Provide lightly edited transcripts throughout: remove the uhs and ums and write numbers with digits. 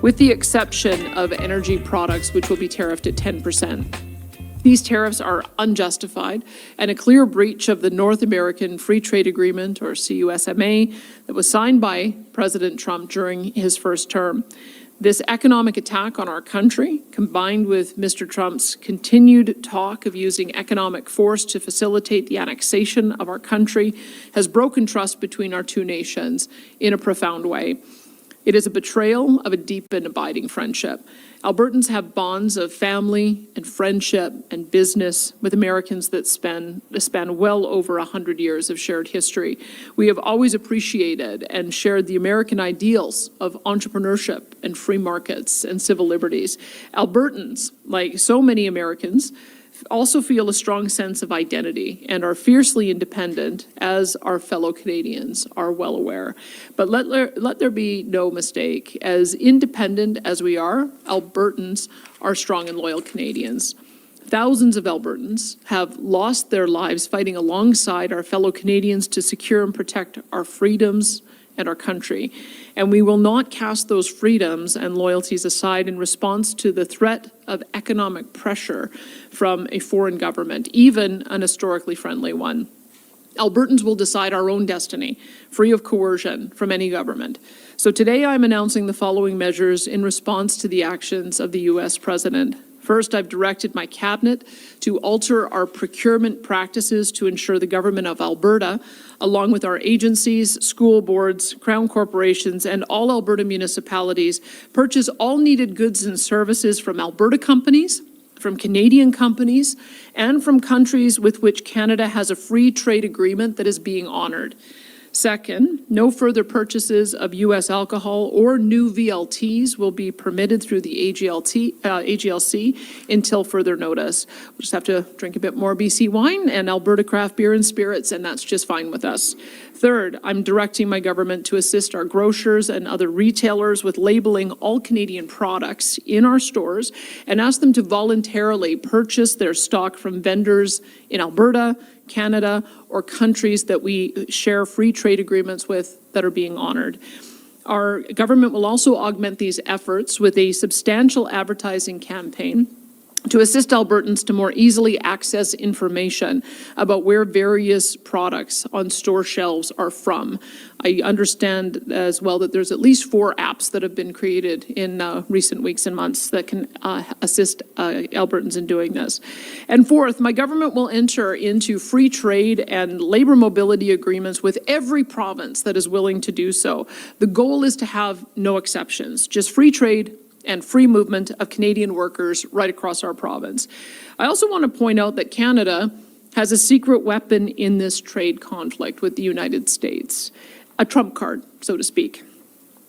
with the exception of energy products, which will be tariffed at 10%. These tariffs are unjustified and a clear breach of the North American Free Trade Agreement, or CUSMA, that was signed by President Trump during his first term. This economic attack on our country, combined with Mr. Trump's continued talk of using economic force to facilitate the annexation of our country, has broken trust between our two nations in a profound way. It is a betrayal of a deep and abiding friendship. Albertans have bonds of family and friendship and business with Americans that span well over 100 years of shared history. We have always appreciated and shared the American ideals of entrepreneurship and free markets and civil liberties. Albertans, like so many Americans, also feel a strong sense of identity and are fiercely independent, as our fellow Canadians are well aware. But let there be no mistake, as independent as we are, Albertans are strong and loyal Canadians. Thousands of Albertans have lost their lives fighting alongside our fellow Canadians to secure and protect our freedoms and our country. And we will not cast those freedoms and loyalties aside in response to the threat of economic pressure from a foreign government, even an historically friendly one. Albertans will decide our own destiny, free of coercion from any government. So today I'm announcing the following measures in response to the actions of the U.S. President. First, I've directed my cabinet to alter our procurement practices to ensure the government of Alberta, along with our agencies, school boards, crown corporations, and all Alberta municipalities, purchase all needed goods and services from Alberta companies, from Canadian companies, and from countries with which Canada has a free trade agreement that is being honored. Second, no further purchases of U.S. alcohol or new VLTs will be permitted through the AGLC until further notice. We'll just have to drink a bit more BC wine and Alberta craft beer and spirits, and that's just fine with us. Third, I'm directing my government to assist our grocers and other retailers with labeling all Canadian products in our stores and ask them to voluntarily purchase their stock from vendors in Alberta, Canada, or countries that we share free trade agreements with that are being honored. Our government will also augment these efforts with a substantial advertising campaign to assist Albertans to more easily access information about where various products on store shelves are from. I understand as well that there's at least 4 apps that have been created in recent weeks and months that can assist Albertans in doing this. And fourth, my government will enter into free trade and labor mobility agreements with every province that is willing to do so. The goal is to have no exceptions, just free trade and free movement of Canadian workers right across our province. I also want to point out that Canada has a secret weapon in this trade conflict with the United States, a trump card, so to speak.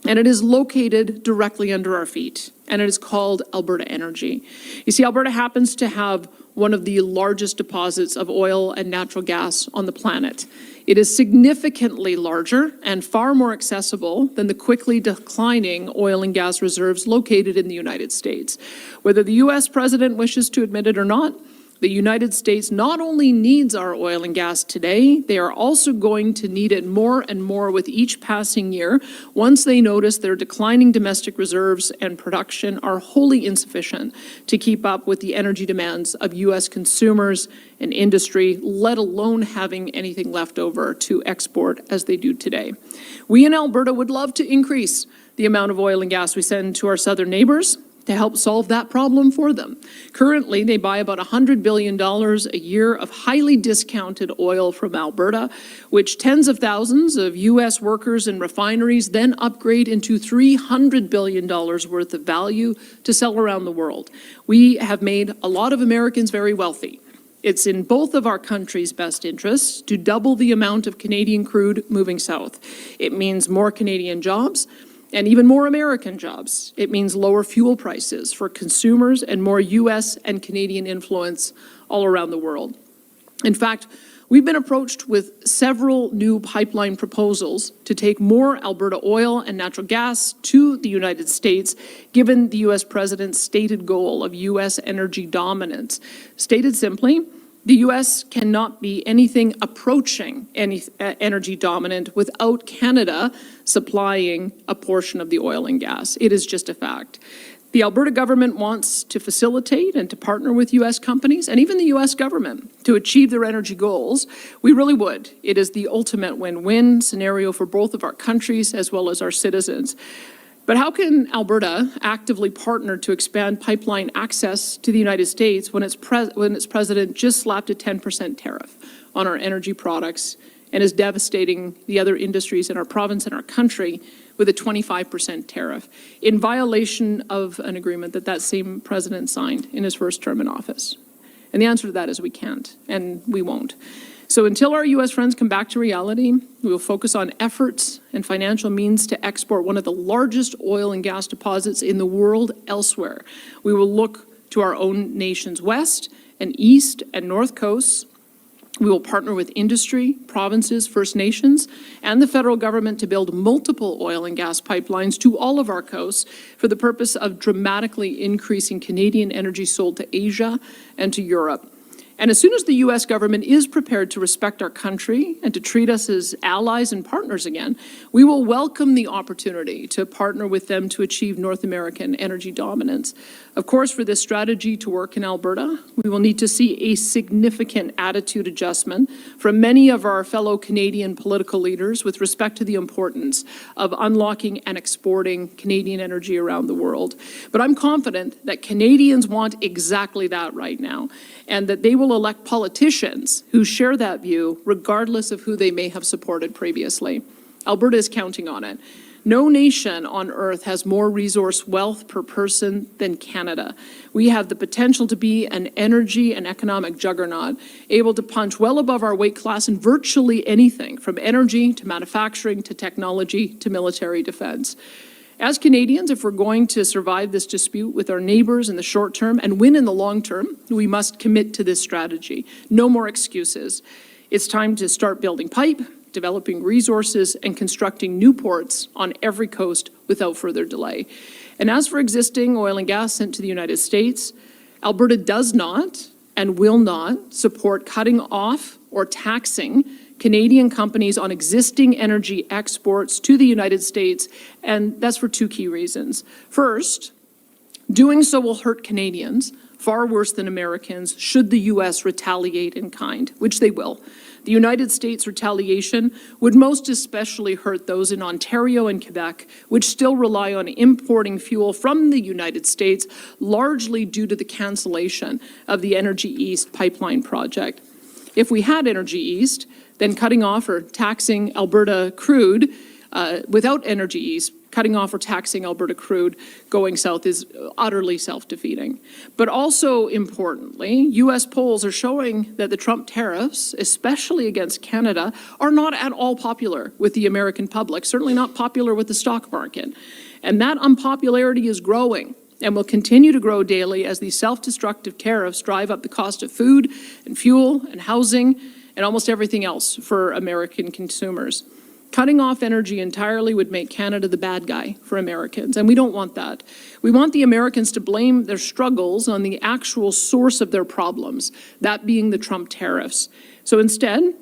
And it is located directly under our feet, and it is called Alberta Energy. You see, Alberta happens to have one of the largest deposits of oil and natural gas on the planet. It is significantly larger and far more accessible than the quickly declining oil and gas reserves located in the United States. Whether the U.S. president wishes to admit it or not, the United States not only needs our oil and gas today, they are also going to need it more and more with each passing year once they notice their declining domestic reserves and production are wholly insufficient to keep up with the energy demands of U.S. consumers and industry, let alone having anything left over to export as they do today. We in Alberta would love to increase the amount of oil and gas we send to our southern neighbors to help solve that problem for them. Currently, they buy about $100 billion a year of highly discounted oil from Alberta, which tens of thousands of U.S. workers and refineries then upgrade into $300 billion worth of value to sell around the world. We have made a lot of Americans very wealthy. It's in both of our countries' best interests to double the amount of Canadian crude moving south. It means more Canadian jobs, and even more American jobs. It means lower fuel prices for consumers and more U.S. and Canadian influence all around the world. In fact, we've been approached with several new pipeline proposals to take more Alberta oil and natural gas to the United States, given the U.S. president's stated goal of U.S. energy dominance. Stated simply, The U.S. cannot be anything approaching energy dominant without Canada supplying a portion of the oil and gas. It is just a fact. The Alberta government wants to facilitate and to partner with U.S. companies and even the U.S. government to achieve their energy goals. We really would. It is the ultimate win-win scenario for both of our countries as well as our citizens. But how can Alberta actively partner to expand pipeline access to the United States when its president just slapped a 10% tariff on our energy products and is devastating the other industries in our province and our country with a 25% tariff in violation of an agreement that same president signed in his first term in office? And the answer to that is we can't, and we won't. So until our U.S. friends come back to reality, we will focus on efforts and financial means to export one of the largest oil and gas deposits in the world elsewhere. We will look to our own nation's west and east and north coasts. We will partner with industry, provinces, First Nations, and the federal government to build multiple oil and gas pipelines to all of our coasts for the purpose of dramatically increasing Canadian energy sold to Asia and to Europe. And as soon as the U.S. government is prepared to respect our country and to treat us as allies and partners again, we will welcome the opportunity to partner with them to achieve North American energy dominance. Of course, for this strategy to work in Alberta, we will need to see a significant attitude adjustment from many of our fellow Canadian political leaders with respect to the importance of unlocking and exporting Canadian energy around the world. But I'm confident that Canadians want exactly that right now, and that they will elect politicians who share that view regardless of who they may have supported previously. Alberta is counting on it. No nation on earth has more resource wealth per person than Canada. We have the potential to be an energy and economic juggernaut, able to punch well above our weight class in virtually anything, from energy to manufacturing to technology to military defense. As Canadians, if we're going to survive this dispute with our neighbors in the short term and win in the long term, we must commit to this strategy. No more excuses. It's time to start building pipe, developing resources, and constructing new ports on every coast without further delay. And as for existing oil and gas sent to the United States, Alberta does not and will not support cutting off or taxing Canadian companies on existing energy exports to the United States, and that's for two key reasons. First, doing so will hurt Canadians far worse than Americans should the U.S. retaliate in kind, which they will. The United States retaliation would most especially hurt those in Ontario and Quebec, which still rely on importing fuel from the United States, largely due to the cancellation of the Energy East pipeline project. If we had Energy East, then cutting off or taxing Alberta crude without Energy East, cutting off or taxing Alberta crude going south is utterly self-defeating. But also importantly, U.S. polls are showing that the Trump tariffs, especially against Canada, are not at all popular with the American public, certainly not popular with the stock market. And that unpopularity is growing and will continue to grow daily as these self-destructive tariffs drive up the cost of food and fuel and housing and almost everything else for American consumers. Cutting off energy entirely would make Canada the bad guy for Americans, and we don't want that. We want the Americans to blame their struggles on the actual source of their problems, that being the Trump tariffs. So instead,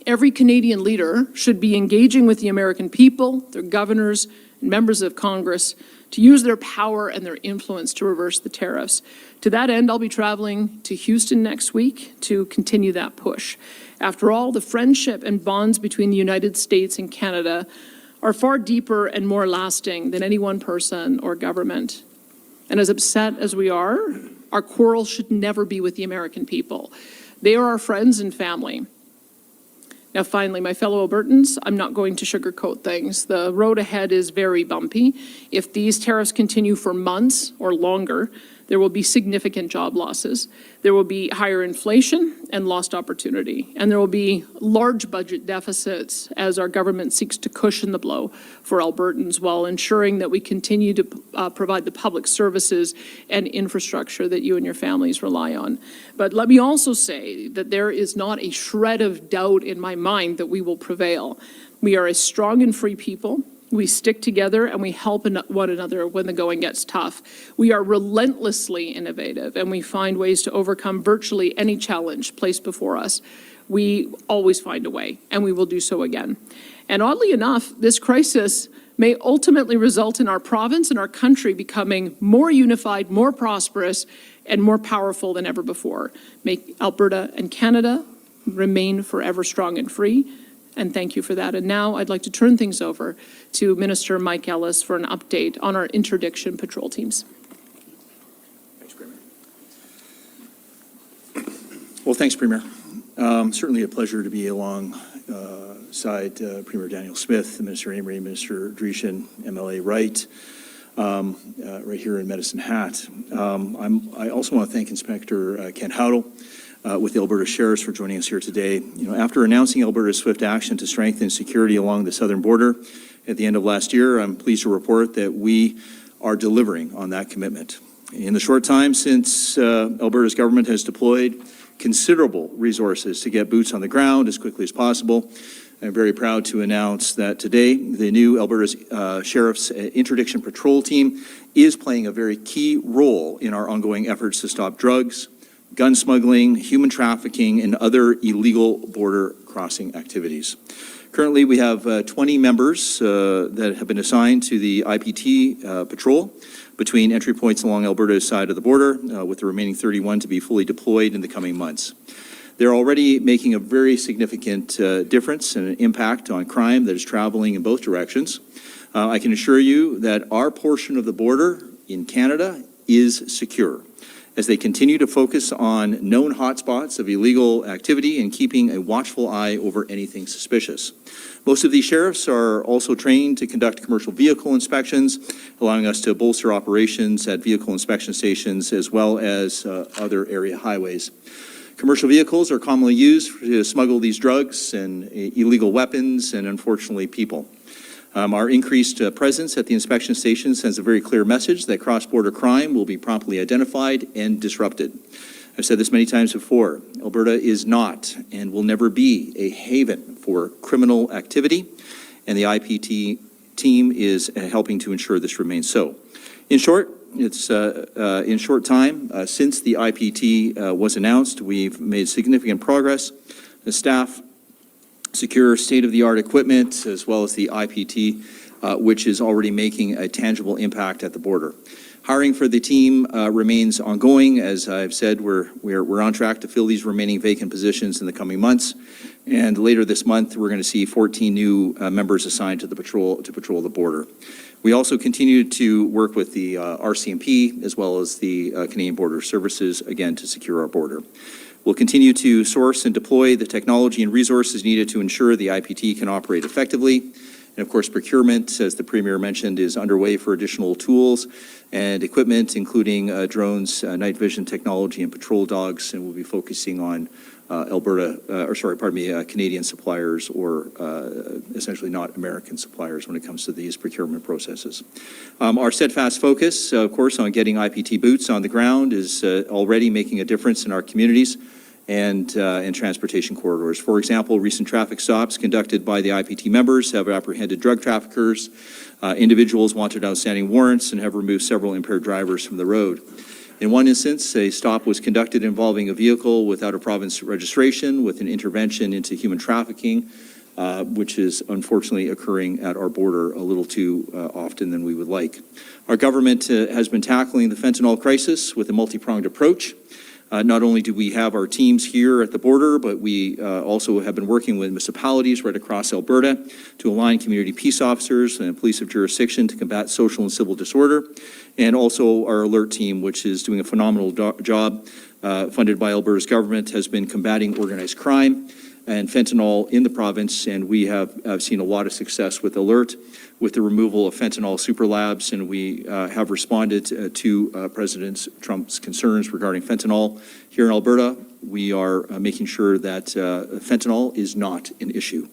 every Canadian leader should be engaging with the American people, their governors, and members of Congress to use their power and their influence to reverse the tariffs. To that end, I'll be traveling to Houston next week to continue that push. After all, the friendship and bonds between the United States and Canada are far deeper and more lasting than any one person or government. And as upset as we are, our quarrel should never be with the American people. They are our friends and family. Now, finally, my fellow Albertans, I'm not going to sugarcoat things. The road ahead is very bumpy. If these tariffs continue for months or longer, there will be significant job losses. There will be higher inflation and lost opportunity. And there will be large budget deficits as our government seeks to cushion the blow for Albertans while ensuring that we continue to provide the public services and infrastructure that you and your families rely on. But let me also say that there is not a shred of doubt in my mind that we will prevail. We are a strong and free people. We stick together and we help one another when the going gets tough. We are relentlessly innovative and we find ways to overcome virtually any challenge placed before us. We always find a way, and we will do so again. And oddly enough, this crisis may ultimately result in our province and our country becoming more unified, more prosperous, and more powerful than ever before. Make Alberta and Canada remain forever strong and free. And thank you for that. And now I'd like to turn things over to Minister Mike Ellis for an update on our interdiction patrol teams. Thanks, Premier. Well, thanks, Premier. Certainly a pleasure to be alongside Premier Danielle Smith, Minister Amory, Minister Dreeshen, MLA Wright, right here in Medicine Hat. I also want to thank Inspector Ken Howdle with the Alberta Sheriffs for joining us here today. After announcing Alberta's swift action to strengthen security along the southern border at the end of last year, I'm pleased to report that we are delivering on that commitment. In the short time since Alberta's government has deployed considerable resources to get boots on the ground as quickly as possible, I'm very proud to announce that today the new Alberta's Sheriff's Interdiction Patrol Team is playing a very key role in our ongoing efforts to stop drugs, gun smuggling, human trafficking, and other illegal border crossing activities. Currently, we have 20 members that have been assigned to the IPT patrol between entry points along Alberta's side of the border, with the remaining 31 to be fully deployed in the coming months. They're already making a very significant difference and an impact on crime that is traveling in both directions. I can assure you that our portion of the border in Canada is secure, as they continue to focus on known hotspots of illegal activity and keeping a watchful eye over anything suspicious. Most of these sheriffs are also trained to conduct commercial vehicle inspections, allowing us to bolster operations at vehicle inspection stations as well as other area highways. Commercial vehicles are commonly used to smuggle these drugs and illegal weapons and, unfortunately, people. Our increased presence at the inspection station sends a very clear message that cross-border crime will be promptly identified and disrupted. I've said this many times before, Alberta is not and will never be a haven for criminal activity, and the IPT team is helping to ensure this remains so. In short, it's in short time since the IPT was announced, we've made significant progress. The staff secure state-of-the-art equipment, as well as the IPT, which is already making a tangible impact at the border. Hiring for the team remains ongoing. As I've said, we're on track to fill these remaining vacant positions in the coming months. And later this month, we're going to see 14 new members assigned to the patrol the border. We also continue to work with the RCMP as well as the Canadian Border Services, again, to secure our border. We'll continue to source and deploy the technology and resources needed to ensure the IPT can operate effectively. And of course, procurement, as the Premier mentioned, is underway for additional tools and equipment, including drones, night vision technology, and patrol dogs. And we'll be focusing on Canadian suppliers, or essentially not American suppliers when it comes to these procurement processes. Our steadfast focus, of course, on getting IPT boots on the ground is already making a difference in our communities and in transportation corridors. For example, recent traffic stops conducted by the IPT members have apprehended drug traffickers, individuals wanted outstanding warrants, and have removed several impaired drivers from the road. In one instance, a stop was conducted involving a vehicle without a province registration with an intervention into human trafficking, which is unfortunately occurring at our border a little too often than we would like. Our government has been tackling the fentanyl crisis with a multi-pronged approach. Not only do we have our teams here at the border, but we also have been working with municipalities right across Alberta to align community peace officers and police of jurisdiction to combat social and civil disorder, and also our alert team, which is doing a phenomenal job, funded by Alberta's government, has been combating organized crime and fentanyl in the province, and we have seen a lot of success with alert, with the removal of fentanyl super labs, and we have responded to President Trump's concerns regarding fentanyl. Here in Alberta, we are making sure that fentanyl is not an issue.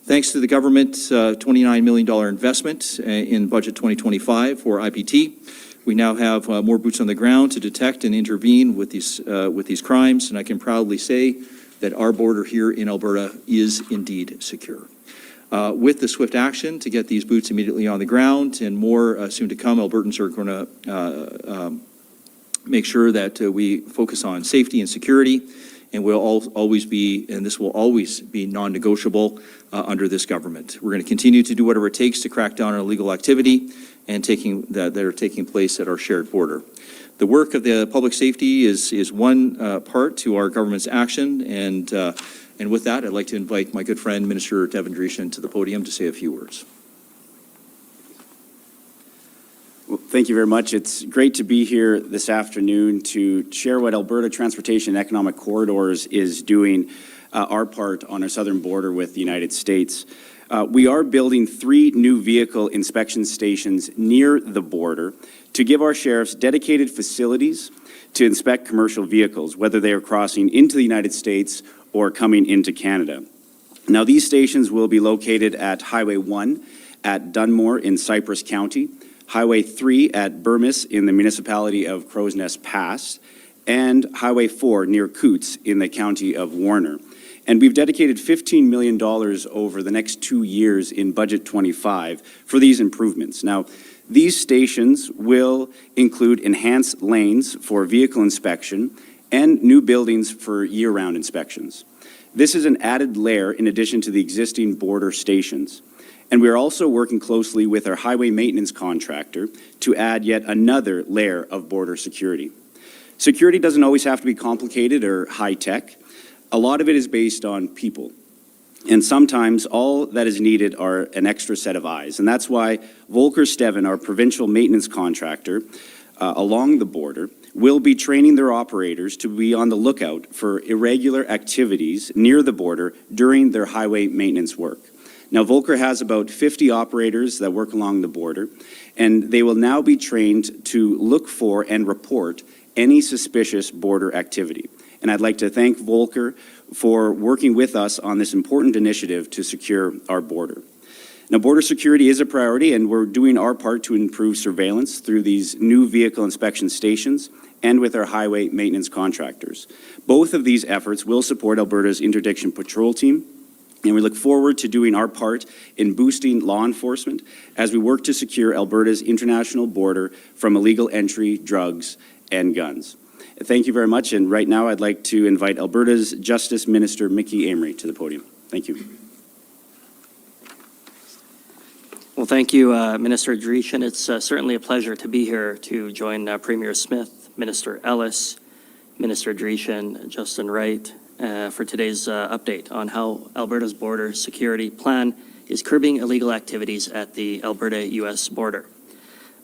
Thanks to the government's $29 million investment in budget 2025 for IPT, we now have more boots on the ground to detect and intervene with these crimes, and I can proudly say that our border here in Alberta is indeed secure. With the swift action to get these boots immediately on the ground and more soon to come, Albertans are going to make sure that we focus on safety and security, and this will always be non-negotiable under this government. We're going to continue to do whatever it takes to crack down on illegal activity and that are taking place at our shared border. The work of the public safety is one part to our government's action, and with that, I'd like to invite my good friend, Minister Devin Dreeshen, to the podium to say a few words. Well, thank you very much. It's great to be here this afternoon to share what Alberta Transportation and Economic Corridors is doing our part on our southern border with the United States. We are building 3 new vehicle inspection stations near the border to give our sheriffs dedicated facilities to inspect commercial vehicles, whether they are crossing into the United States or coming into Canada. Now, these stations will be located at Highway 1 at Dunmore in Cypress County, Highway 3 at Burmis in the municipality of Crow's Nest Pass, and Highway 4 near Coots in the county of Warner. And we've dedicated $15 million over the next 2 years in Budget 25 for these improvements. Now, these stations will include enhanced lanes for vehicle inspection and new buildings for year-round inspections. This is an added layer in addition to the existing border stations. And we are also working closely with our highway maintenance contractor to add yet another layer of border security. Security doesn't always have to be complicated or high-tech. A lot of it is based on people. And sometimes all that is needed are an extra set of eyes. And that's why Volker Steven, our provincial maintenance contractor along the border, will be training their operators to be on the lookout for irregular activities near the border during their highway maintenance work. Now, Volker has about 50 operators that work along the border, and they will now be trained to look for and report any suspicious border activity. And I'd like to thank Volker for working with us on this important initiative to secure our border. Now, border security is a priority, and we're doing our part to improve surveillance through these new vehicle inspection stations and with our highway maintenance contractors. Both of these efforts will support Alberta's interdiction patrol team, and we look forward to doing our part in boosting law enforcement as we work to secure Alberta's international border from illegal entry, drugs, and guns. Thank you very much, and right now I'd like to invite Alberta's Justice Minister Mickey Amery to the podium. Thank you. Well, thank you, Minister Dreeshen. It's certainly a pleasure to be here to join Premier Smith, Minister Ellis, Minister Dreeshen, Justin Wright, for today's update on how Alberta's border security plan is curbing illegal activities at the Alberta-U.S. border.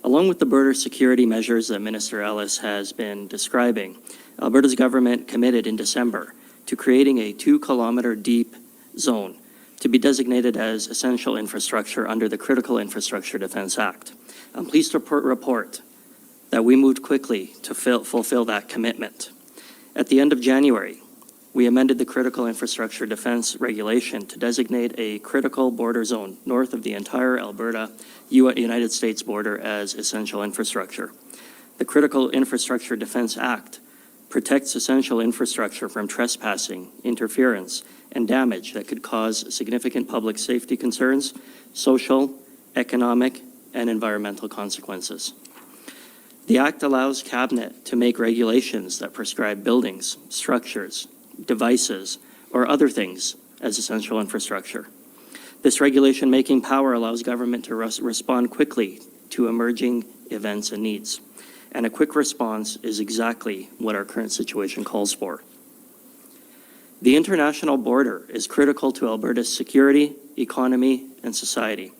Along with the border security measures that Minister Ellis has been describing, Alberta's government committed in December to creating a 2-kilometer deep zone to be designated as essential infrastructure under the Critical Infrastructure Defense Act. I'm pleased to report that we moved quickly to fulfill that commitment. At the end of January, we amended the Critical Infrastructure Defense Regulation to designate a critical border zone north of the entire Alberta United States border as essential infrastructure. The Critical Infrastructure Defense Act protects essential infrastructure from trespassing, interference, and damage that could cause significant public safety concerns, social, economic, and environmental consequences. The Act allows Cabinet to make regulations that prescribe buildings, structures, devices, or other things as essential infrastructure. This regulation-making power allows government to respond quickly to emerging events and needs. And a quick response is exactly what our current situation calls for. The international border is critical to Alberta's security, economy, and society.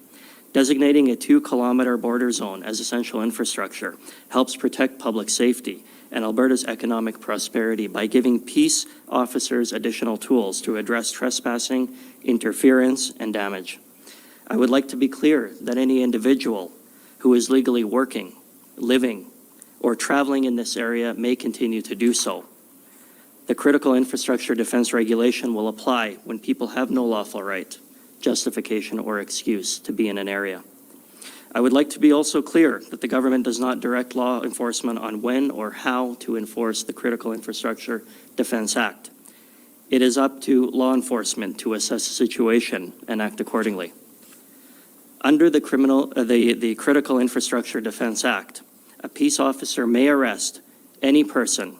Designating a 2-kilometer border zone as essential infrastructure helps protect public safety and Alberta's economic prosperity by giving peace officers additional tools to address trespassing, interference, and damage. I would like to be clear that any individual who is legally working, living, or traveling in this area may continue to do so. The Critical Infrastructure Defense Regulation will apply when people have no lawful right, justification, or excuse to be in an area. I would like to be also clear that the government does not direct law enforcement on when or how to enforce the Critical Infrastructure Defense Act. It is up to law enforcement to assess the situation and act accordingly. Under the Critical Infrastructure Defense Act, a peace officer may arrest any person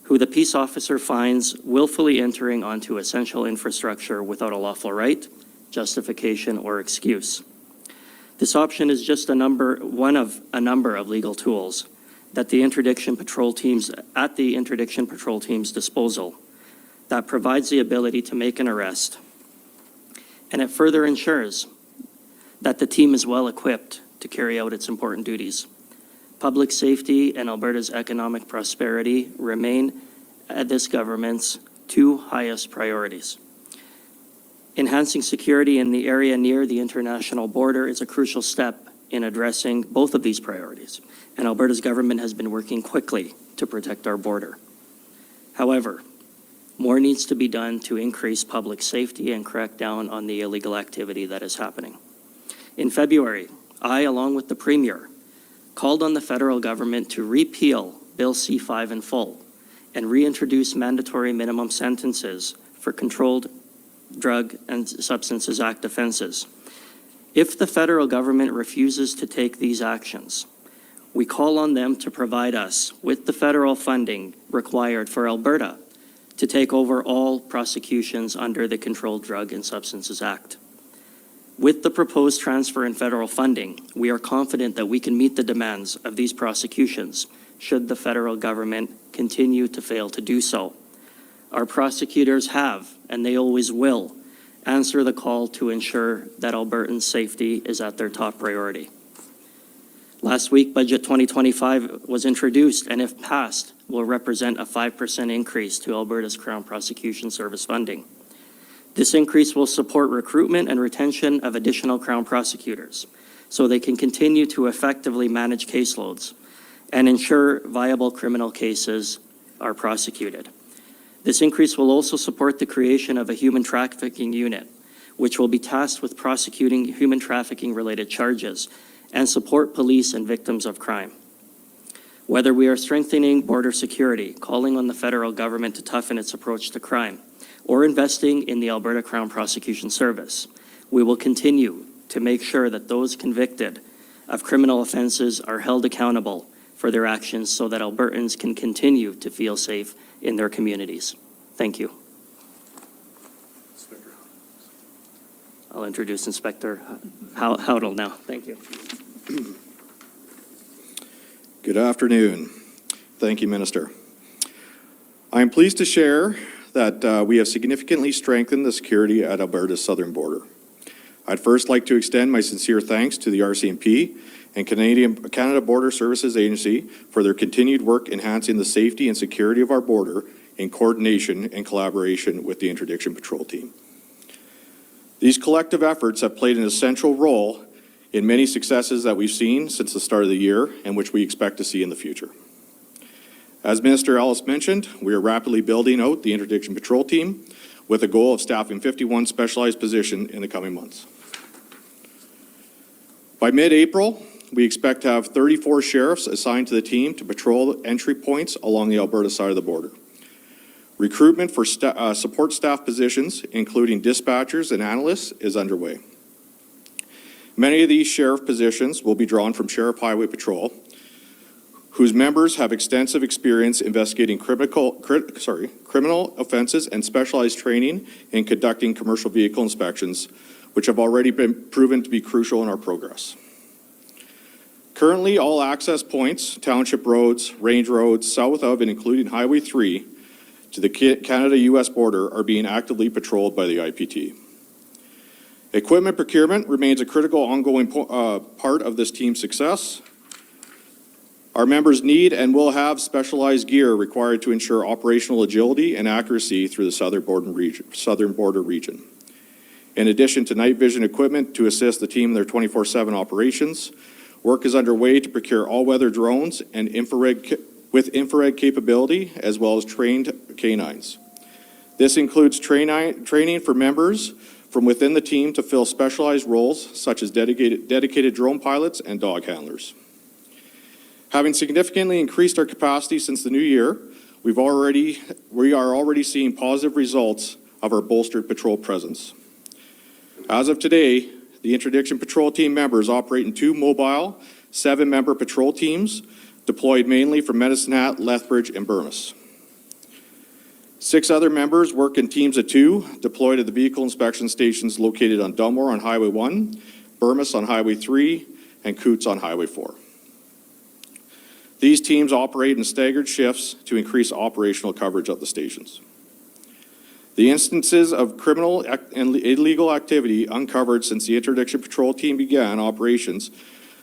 who the peace officer finds willfully entering onto essential infrastructure without a lawful right, justification, or excuse. This option is just one of a number of legal tools that the interdiction patrol teams disposal that provides the ability to make an arrest. And it further ensures that the team is well equipped to carry out its important duties. Public safety and Alberta's economic prosperity remain this government's two highest priorities. Enhancing security in the area near the international border is a crucial step in addressing both of these priorities, and Alberta's government has been working quickly to protect our border. However, more needs to be done to increase public safety and crack down on the illegal activity that is happening. In February, I, along with the Premier, called on the federal government to repeal Bill C-5 in full and reintroduce mandatory minimum sentences for Controlled Drug and Substances Act offenses. If the federal government refuses to take these actions, we call on them to provide us with the federal funding required for Alberta to take over all prosecutions under the Controlled Drug and Substances Act. With the proposed transfer in federal funding, we are confident that we can meet the demands of these prosecutions should the federal government continue to fail to do so. Our prosecutors have, and they always will, answer the call to ensure that Albertans' safety is at their top priority. Last week, Budget 2025 was introduced, and if passed, will represent a 5% increase to Alberta's Crown Prosecution Service funding. This increase will support recruitment and retention of additional Crown prosecutors so they can continue to effectively manage caseloads and ensure viable criminal cases are prosecuted. This increase will also support the creation of a human trafficking unit, which will be tasked with prosecuting human trafficking-related charges and support police and victims of crime. Whether we are strengthening border security, calling on the federal government to toughen its approach to crime, or investing in the Alberta Crown Prosecution Service, we will continue to make sure that those convicted of criminal offenses are held accountable for their actions so that Albertans can continue to feel safe in their communities. Thank you. I'll introduce Inspector Howdle now. Thank you. Good afternoon. Thank you, Minister. I am pleased to share that we have significantly strengthened the security at Alberta's southern border. I'd first like to extend my sincere thanks to the RCMP and Canada Border Services Agency for their continued work enhancing the safety and security of our border in coordination and collaboration with the Interdiction Patrol Team. These collective efforts have played an essential role in many successes that we've seen since the start of the year and which we expect to see in the future. As Minister Ellis mentioned, we are rapidly building out the Interdiction Patrol Team with a goal of staffing 51 specialized positions in the coming months. By mid-April, we expect to have 34 sheriffs assigned to the team to patrol entry points along the Alberta side of the border. Recruitment for support staff positions, including dispatchers and analysts, is underway. Many of these sheriff positions will be drawn from Sheriff Highway Patrol, whose members have extensive experience investigating criminal offenses and specialized training in conducting commercial vehicle inspections, which have already been proven to be crucial in our progress. Currently, all access points, township roads, range roads, south of and including Highway 3 to the Canada-US border are being actively patrolled by the IPT. Equipment procurement remains a critical ongoing part of this team's success. Our members need and will have specialized gear required to ensure operational agility and accuracy through the southern border region. In addition to night vision equipment to assist the team in their 24/7 operations, work is underway to procure all-weather drones and with infrared capability, as well as trained canines. This includes training for members from within the team to fill specialized roles, such as dedicated drone pilots and dog handlers. Having significantly increased our capacity since the new year, we are already seeing positive results of our bolstered patrol presence. As of today, the interdiction patrol team members operate in 2 mobile, 7-member patrol teams deployed mainly from Medicine Hat, Lethbridge, and Burmis. 6 other members work in teams of 2 deployed at the vehicle inspection stations located on Dunmore on Highway 1, Burmis on Highway 3, and Coots on Highway 4. These teams operate in staggered shifts to increase operational coverage of the stations. The instances of criminal and illegal activity uncovered since the interdiction patrol team began operations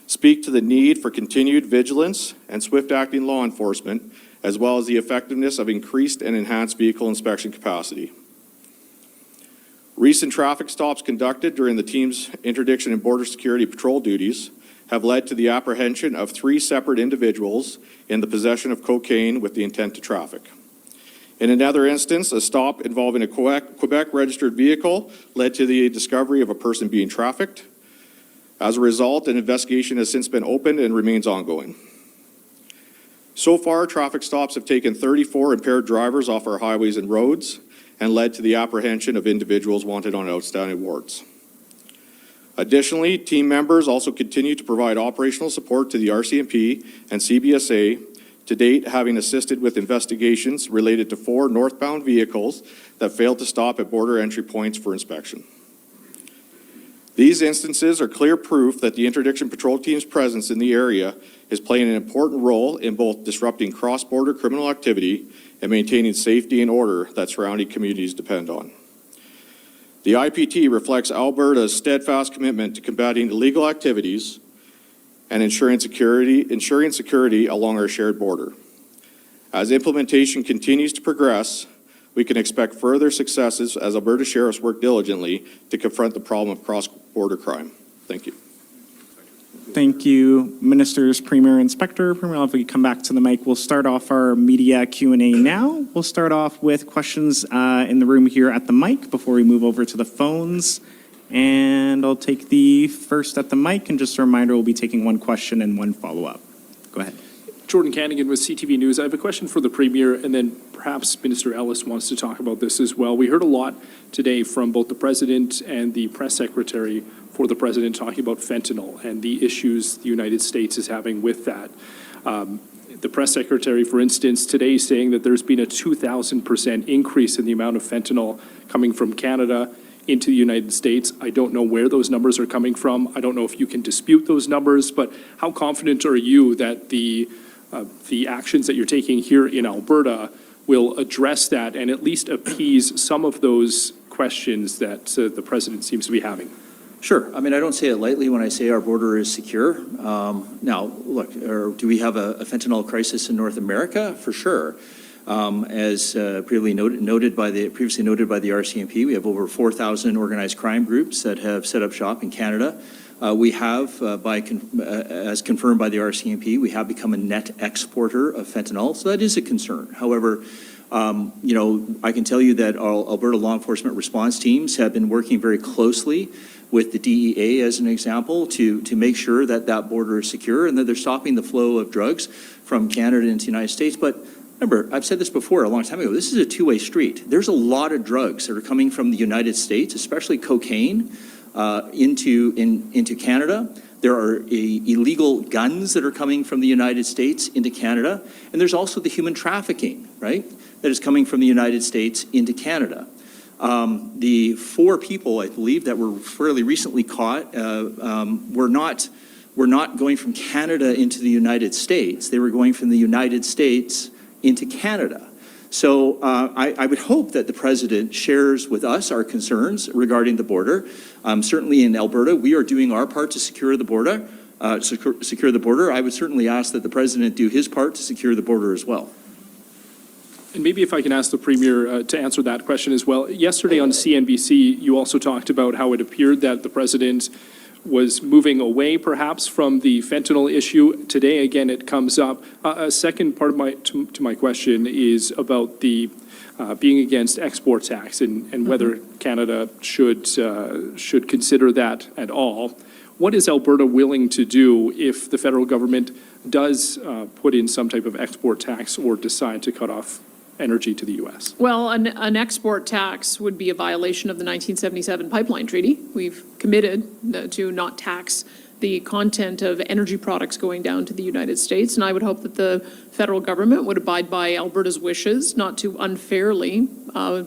speak to the need for continued vigilance and swift-acting law enforcement, as well as the effectiveness of increased and enhanced vehicle inspection capacity. Recent traffic stops conducted during the team's interdiction and border security patrol duties have led to the apprehension of 3 separate individuals in the possession of cocaine with the intent to traffic. In another instance, a stop involving a Quebec-registered vehicle led to the discovery of a person being trafficked. As a result, an investigation has since been opened and remains ongoing. So far, traffic stops have taken 34 impaired drivers off our highways and roads and led to the apprehension of individuals wanted on outstanding warrants. Additionally, team members also continue to provide operational support to the RCMP and CBSA, to date having assisted with investigations related to 4 northbound vehicles that failed to stop at border entry points for inspection. These instances are clear proof that the interdiction patrol team's presence in the area is playing an important role in both disrupting cross-border criminal activity and maintaining safety and order that surrounding communities depend on. The IPT reflects Alberta's steadfast commitment to combating illegal activities and ensuring security along our shared border. As implementation continues to progress, we can expect further successes as Alberta sheriffs work diligently to confront the problem of cross-border crime. Thank you. Thank you, Ministers, Premier, Inspector. Premier, if we come back to the mic, we'll start off our media Q&A now. We'll start off with questions in the room here at the mic before we move over to the phones. And I'll take the first at the mic, and just a reminder, we'll be taking 1 question and 1 follow-up. Go ahead. Jordan Cannigan with CTV News. I have a question for the Premier, and then perhaps Minister Ellis wants to talk about this as well. We heard a lot today from both the President and the Press Secretary for the President talking about fentanyl and the issues the United States is having with that. The Press Secretary, for instance, today saying that there's been a 2,000% increase in the amount of fentanyl coming from Canada into the United States. I don't know where those numbers are coming from. I don't know if you can dispute those numbers, but how confident are you that the actions that you're taking here in Alberta will address that and at least appease some of those questions that the President seems to be having? Sure. I mean, I don't say it lightly when I say our border is secure. Now, look, do we have a fentanyl crisis in North America? For sure. As previously noted by the RCMP, we have over 4,000 organized crime groups that have set up shop in Canada. We have, as confirmed by the RCMP, we have become a net exporter of fentanyl, so that is a concern. However, I can tell you that our Alberta law enforcement response teams have been working very closely with the DEA, as an example, to make sure that that border is secure and that they're stopping the flow of drugs from Canada into the United States. But remember, I've said this before a long time ago, this is a two-way street. There's a lot of drugs that are coming from the United States, especially cocaine, into Canada. There are illegal guns that are coming from the United States into Canada. And there's also the human trafficking, right, that is coming from the United States into Canada. The 4 people, I believe, that were fairly recently caught were not going from Canada into the United States. They were going from the United States into Canada. So I would hope that the President shares with us our concerns regarding the border. Certainly in Alberta, we are doing our part to secure the border. I would certainly ask that the President do his part to secure the border as well. And maybe if I can ask the Premier to answer that question as well. Yesterday on CNBC, you also talked about how it appeared that the President was moving away perhaps from the fentanyl issue. Today, again, it comes up. A second part of my question is about the being against export tax and whether Canada should consider that at all. What is Alberta willing to do if the federal government does put in some type of export tax or decide to cut off energy to the U.S.? Well, an export tax would be a violation of the 1977 Pipeline Treaty. We've committed to not tax the content of energy products going down to the United States, and I would hope that the federal government would abide by Alberta's wishes not to unfairly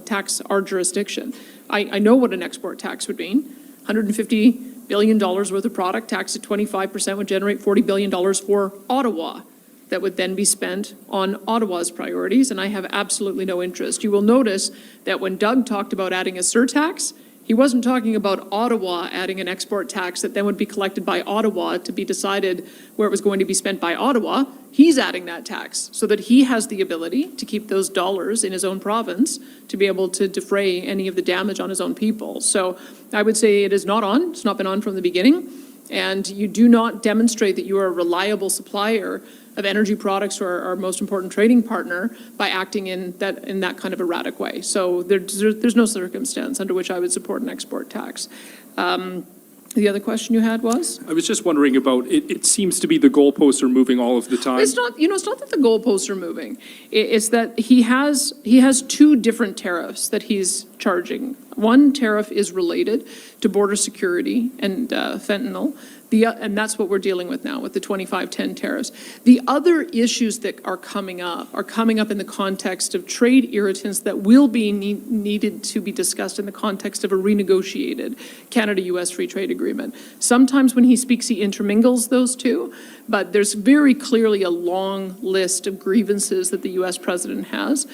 tax our jurisdiction. I know what an export tax would mean. $150 billion worth of product taxed at 25% would generate $40 billion for Ottawa. That would then be spent on Ottawa's priorities, and I have absolutely no interest. You will notice that when Doug talked about adding a surtax, he wasn't talking about Ottawa adding an export tax that then would be collected by Ottawa to be decided where it was going to be spent by Ottawa. He's adding that tax so that he has the ability to keep those dollars in his own province to be able to defray any of the damage on his own people. So I would say it is not on. It's not been on from the beginning. And you do not demonstrate that you are a reliable supplier of energy products to our most important trading partner by acting in that kind of erratic way. So there's no circumstance under which I would support an export tax. The other question you had was? I was just wondering about, it seems to be the goalposts are moving all of the time. It's not, it's not that the goalposts are moving. It's that he has two different tariffs that he's charging. One tariff is related to border security and fentanyl. And that's what we're dealing with now with the 2510 tariffs. The other issues that are coming up in the context of trade irritants that will be needed to be discussed in the context of a renegotiated Canada-U.S. free trade agreement. Sometimes when he speaks, he intermingles those two, but there's very clearly a long list of grievances that the U.S. president has.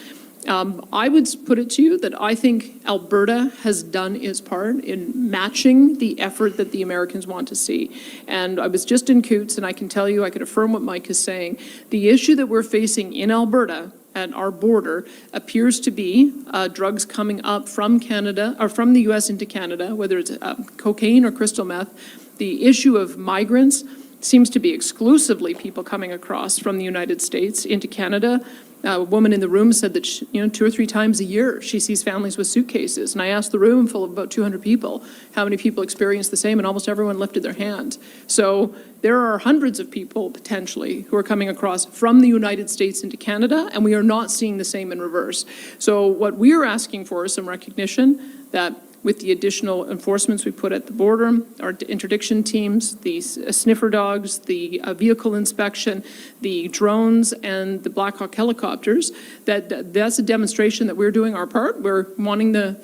I would put it to you that I think Alberta has done its part in matching the effort that the Americans want to see. And I was just in Coots, and I can tell you, I can affirm what Mike is saying. The issue that we're facing in Alberta at our border appears to be drugs coming up from Canada, or from the U.S. into Canada, whether it's cocaine or crystal meth. The issue of migrants seems to be exclusively people coming across from the United States into Canada. A woman in the room said that, 2 or 3 times a year, she sees families with suitcases. And I asked the room full of about 200 people, how many people experience the same, and almost everyone lifted their hand. So there are hundreds of people, potentially, who are coming across from the United States into Canada, and we are not seeing the same in reverse. So what we are asking for is some recognition that with the additional enforcements we put at the border, our interdiction teams, the sniffer dogs, the vehicle inspection, the drones, and the Black Hawk helicopters, that's a demonstration that we're doing our part. We're wanting the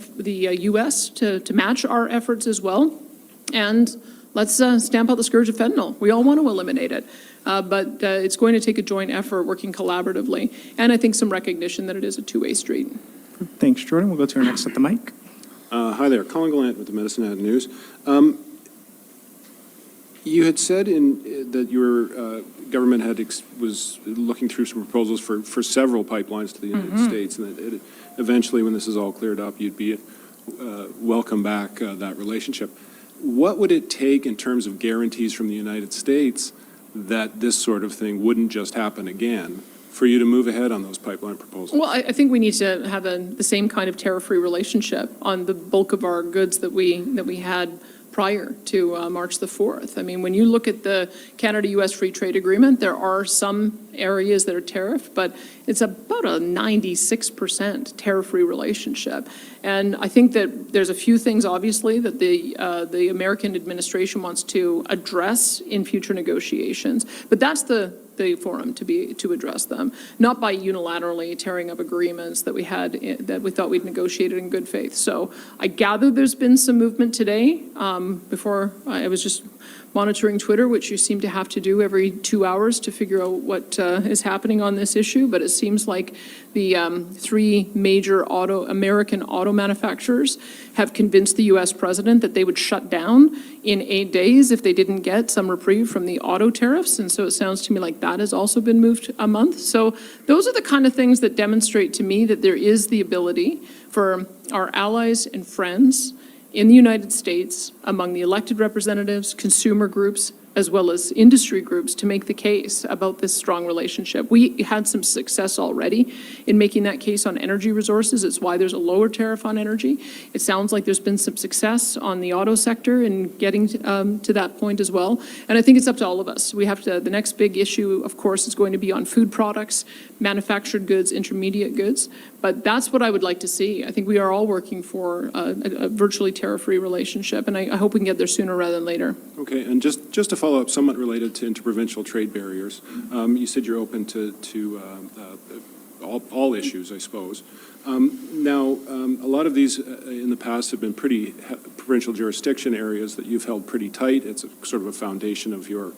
U.S. to match our efforts as well. And let's stamp out the scourge of fentanyl. We all want to eliminate it. But it's going to take a joint effort working collaboratively. And I think some recognition that it is a two-way street. Thanks, Jordan. We'll go to our next at the mic. Hi there, Colin Gallant with the Medicine Hat News. You had said that your government was looking through some proposals for several pipelines to the United States, and that eventually, when this is all cleared up, you'd be welcome back that relationship. What would it take in terms of guarantees from the United States that this sort of thing wouldn't just happen again, for you to move ahead on those pipeline proposals? Well, I think we need to have the same kind of tariff-free relationship on the bulk of our goods that we had prior to March the 4th. I mean, when you look at the Canada-U.S. free trade agreement, there are some areas that are tariffed, but it's about a 96% tariff-free relationship. And I think that there's a few things, obviously, that the American administration wants to address in future negotiations, but that's the forum to address them, not by unilaterally tearing up agreements that we had that we thought we'd negotiated in good faith. So I gather there's been some movement today. Before I was just monitoring Twitter, which you seem to have to do every 2 hours to figure out what is happening on this issue. But it seems like the 3 major American auto manufacturers have convinced the U.S. president that they would shut down in 8 days if they didn't get some reprieve from the auto tariffs. And so it sounds to me like that has also been moved a month. So those are the kind of things that demonstrate to me that there is the ability for our allies and friends in the United States, among the elected representatives, consumer groups, as well as industry groups to make the case about this strong relationship. We had some success already in making that case on energy resources. It's why there's a lower tariff on energy. It sounds like there's been some success on the auto sector in getting to that point as well. And I think it's up to all of us. We have to, the next big issue, of course, is going to be on food products, manufactured goods, intermediate goods. But that's what I would like to see. I think we are all working for a virtually tariff-free relationship, and I hope we can get there sooner rather than later. Okay, and just to follow up, somewhat related to interprovincial trade barriers, you said you're open to all issues, I suppose. Now, a lot of these in the past have been pretty provincial jurisdiction areas that you've held pretty tight. It's a sort of a foundation of your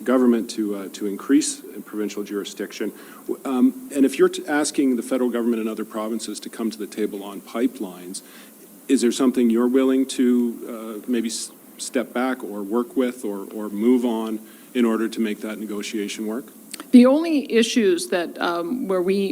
government to increase provincial jurisdiction. And if you're asking the federal government and other provinces to come to the table on pipelines, is there something you're willing to maybe step back or work with or move on in order to make that negotiation work? The only issues that where we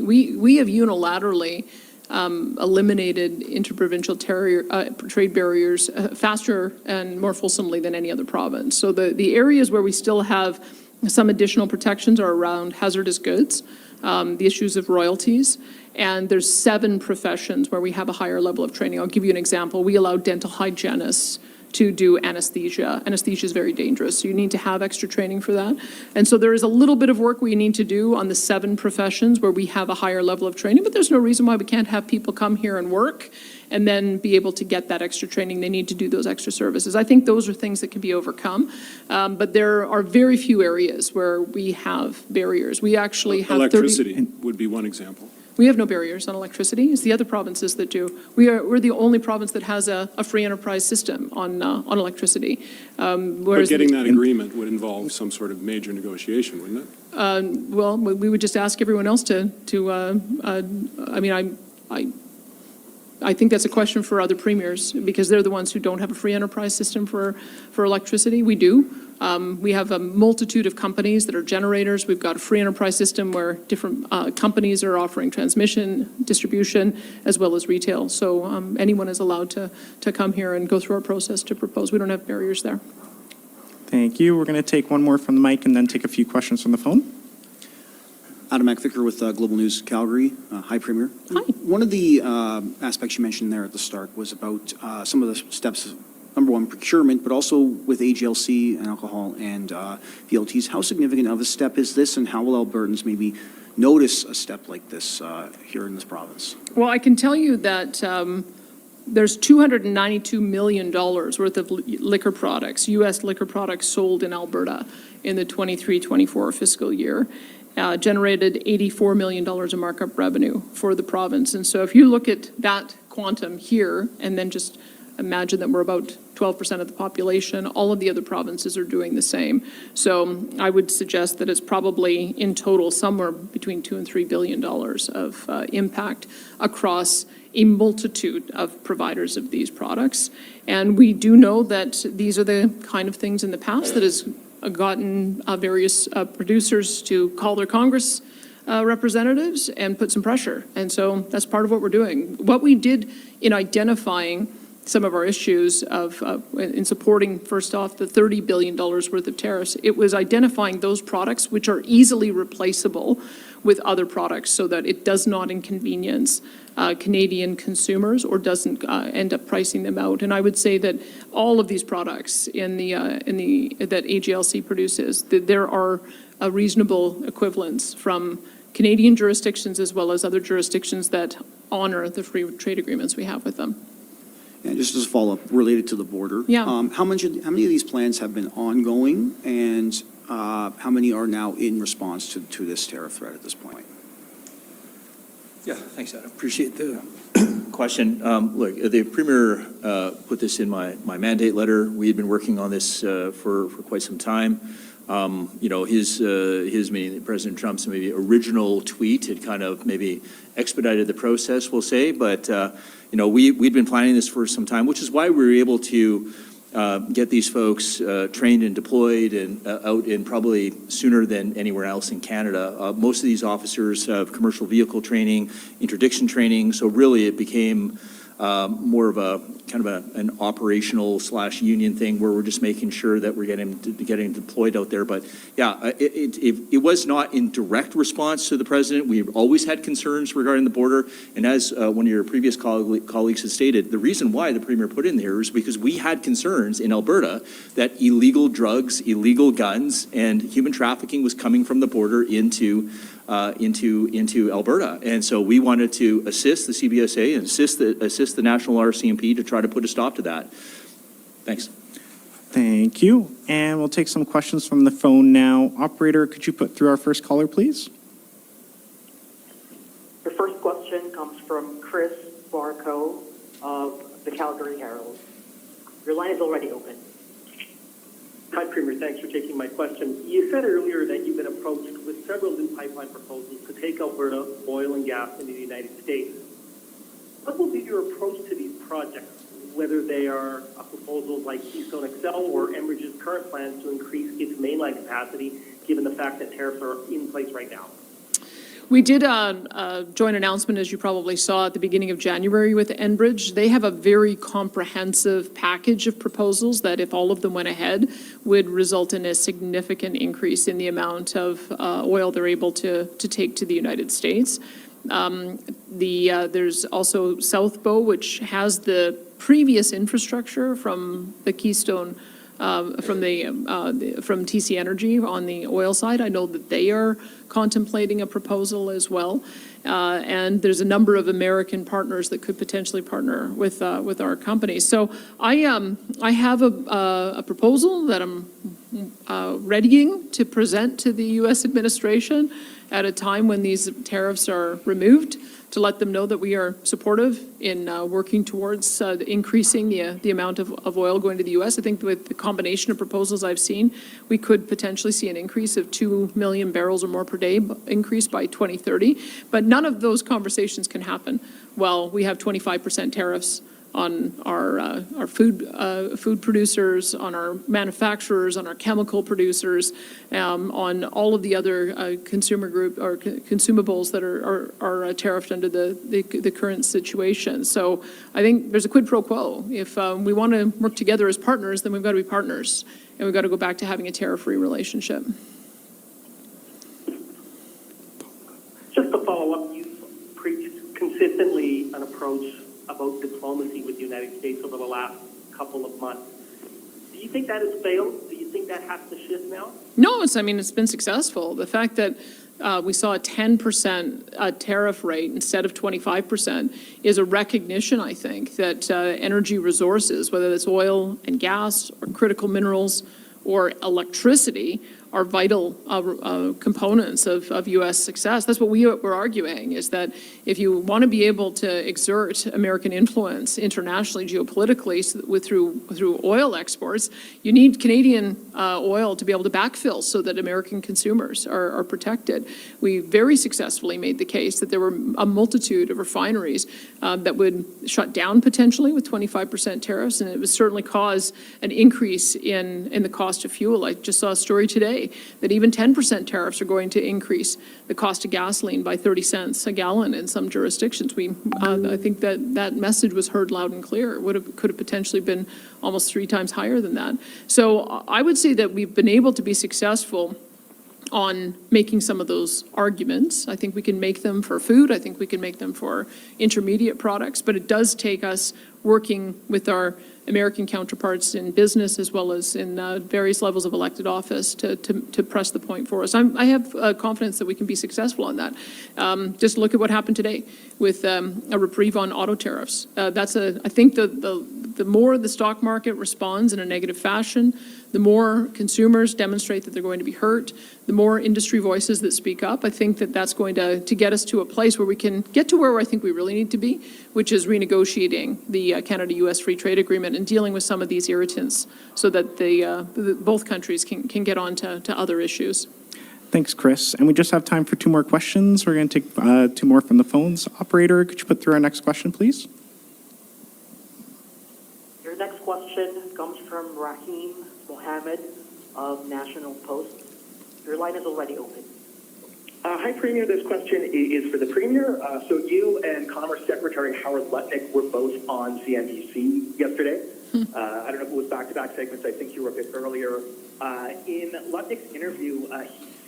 have unilaterally eliminated interprovincial trade barriers faster and more fulsomely than any other province. So the areas where we still have some additional protections are around hazardous goods, the issues of royalties, and there's 7 professions where we have a higher level of training. I'll give you an example. We allow dental hygienists to do anesthesia. Anesthesia is very dangerous, so you need to have extra training for that. And so there is a little bit of work we need to do on the 7 professions where we have a higher level of training, but there's no reason why we can't have people come here and work and then be able to get that extra training. They need to do those extra services. I think those are things that can be overcome, but there are very few areas where we have barriers. We actually have electricity would be one example. We have no barriers on electricity. It's the other provinces that do. We're the only province that has a free enterprise system on electricity. But getting that agreement would involve some sort of major negotiation, wouldn't it? Well, we would just ask everyone else to I mean, I think that's a question for other premiers because they're the ones who don't have a free enterprise system for electricity. We do. We have a multitude of companies that are generators. We've got a free enterprise system where different companies are offering transmission, distribution, as well as retail. So anyone is allowed to come here and go through our process to propose. We don't have barriers there. Thank you. We're going to take one more from the mic and then take a few questions from the phone. Adam McVicker with Global News Calgary. Hi, Premier. Hi. One of the aspects you mentioned there at the start was about some of the steps, number one, procurement, but also with AGLC and alcohol and VLTs. How significant of a step is this, and how will Albertans maybe notice a step like this here in this province? Well, I can tell you that there's $292 million worth of liquor products, U.S. liquor products sold in Alberta in the 23-24 fiscal year. Generated $84 million of markup revenue for the province. And so if you look at that quantum here and then just imagine that we're about 12% of the population, all of the other provinces are doing the same. So I would suggest that it's probably in total somewhere between $2 and $3 billion of impact across a multitude of providers of these products. And we do know that these are the kind of things in the past that has gotten various producers to call their Congress representatives and put some pressure. And so that's part of what we're doing. What we did in identifying some of our issues in supporting, first off, the $30 billion worth of tariffs, it was identifying those products which are easily replaceable with other products so that it does not inconvenience Canadian consumers or doesn't end up pricing them out. And I would say that all of these products that AGLC produces, that there are reasonable equivalents from Canadian jurisdictions as well as other jurisdictions that honor the free trade agreements we have with them. And just as a follow-up related to the border, Yeah. how many of these plans have been ongoing, and how many are now in response to this tariff threat at this point? Yeah, thanks, Adam. Appreciate the question. Look, the Premier put this in my mandate letter. We had been working on this for quite some time. You know, his meaning President Trump's maybe original tweet had kind of maybe expedited the process, we'll say. But, you know, we'd been planning this for some time, which is why we were able to get these folks trained and deployed and out in probably sooner than anywhere else in Canada. Most of these officers have commercial vehicle training, interdiction training, so really it became more of a kind of an operational / union thing where we're just making sure that we're getting deployed out there. But yeah, it was not in direct response to the president. We've always had concerns regarding the border. And as one of your previous colleagues has stated, the reason why the premier put in there is because we had concerns in Alberta that illegal drugs, illegal guns, and human trafficking was coming from the border into Alberta. And so we wanted to assist the CBSA and assist the National RCMP to try to put a stop to that. Thanks. Thank you. And we'll take some questions from the phone now. Operator, could you put through our first caller, please? The first question comes from Chris Barco of the Calgary Herald. Your line is already open. Hi, Premier. Thanks for taking my question. You said earlier that you've been approached with several new pipeline proposals to take Alberta oil and gas into the United States. What will be your approach to these projects, whether they are a proposal like Keystone XL or Enbridge's current plans to increase its mainline capacity, given the fact that tariffs are in place right now? We did a joint announcement, as you probably saw, at the beginning of January with Enbridge. They have a very comprehensive package of proposals that, if all of them went ahead, would result in a significant increase in the amount of oil they're able to take to the United States. There's also South Bow, which has the previous infrastructure from the Keystone from TC Energy on the oil side. I know that they are contemplating a proposal as well. And there's a number of American partners that could potentially partner with our company. So I have a proposal that I'm readying to present to the U.S. administration at a time when these tariffs are removed, to let them know that we are supportive in working towards increasing the amount of oil going to the U.S. I think with the combination of proposals I've seen, we could potentially see an increase of 2 million barrels or more per day increase by 2030. But none of those conversations can happen while we have 25% tariffs on our food producers, on our manufacturers, on our chemical producers, on all of the other consumer group or consumables that are tariffed under the current situation. So I think there's a quid pro quo. If we want to work together as partners, then we've got to be partners, and we've got to go back to having a tariff-free relationship. Just to follow up, you've preached consistently an approach about diplomacy with the United States over the last couple of months. Do you think that has failed? Do you think that has to shift now? No, it's been successful. The fact that we saw a 10% tariff rate instead of 25% is a recognition, I think, that energy resources, whether it's oil and gas or critical minerals or electricity, are vital components of U.S. success. That's what we're arguing, is that if you want to be able to exert American influence internationally, geopolitically, through oil exports, you need Canadian oil to be able to backfill so that American consumers are protected. We very successfully made the case that there were a multitude of refineries that would shut down potentially with 25% tariffs, and it would certainly cause an increase in the cost of fuel. I just saw a story today that even 10% tariffs are going to increase the cost of gasoline by 30 cents a gallon in some jurisdictions. I think that message was heard loud and clear. It could have potentially been almost 3 times higher than that. So I would say that we've been able to be successful on making some of those arguments. I think we can make them for food. I think we can make them for intermediate products. But it does take us working with our American counterparts in business as well as in various levels of elected office to press the point for us. I have confidence that we can be successful on that. Just look at what happened today with a reprieve on auto tariffs. I think the more the stock market responds in a negative fashion, the more consumers demonstrate that they're going to be hurt, the more industry voices that speak up. I think that that's going to get us to a place where we can get to where I think we really need to be, which is renegotiating the Canada-U.S. Free Trade Agreement and dealing with some of these irritants so that both countries can get on to other issues. Thanks, Chris. And we just have time for 2 more questions. We're going to take 2 more from the phones. Operator, could you put through our next question, please? Your next question comes from Rahim Mohammed of National Post. Your line is already open. Hi, Premier. This question is for the Premier. So you and Commerce Secretary Howard Lutnick were both on CNBC yesterday. I don't know if it was back-to-back segments. I think you were a bit earlier. In Lutnick's interview,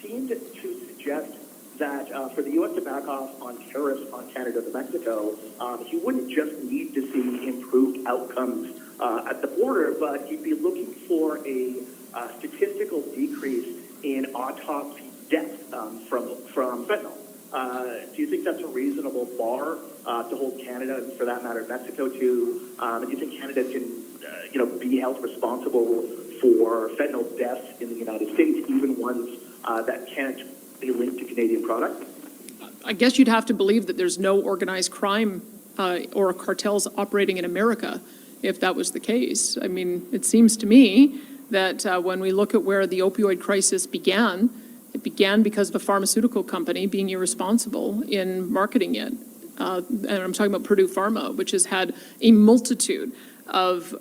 he seemed to suggest that for the U.S. to back off on tariffs on Canada to Mexico, he wouldn't just need to see improved outcomes at the border, but he'd be looking for a statistical decrease in autopsy deaths from fentanyl. Do you think that's a reasonable bar to hold Canada, and for that matter, Mexico to? Do you think Canada can, be held responsible for fentanyl deaths in the United States, even ones that can't be linked to Canadian products? I guess you'd have to believe that there's no organized crime or cartels operating in America if that was the case. I mean, it seems to me that when we look at where the opioid crisis began, it began because of a pharmaceutical company being irresponsible in marketing it. And I'm talking about Purdue Pharma, which has had a multitude of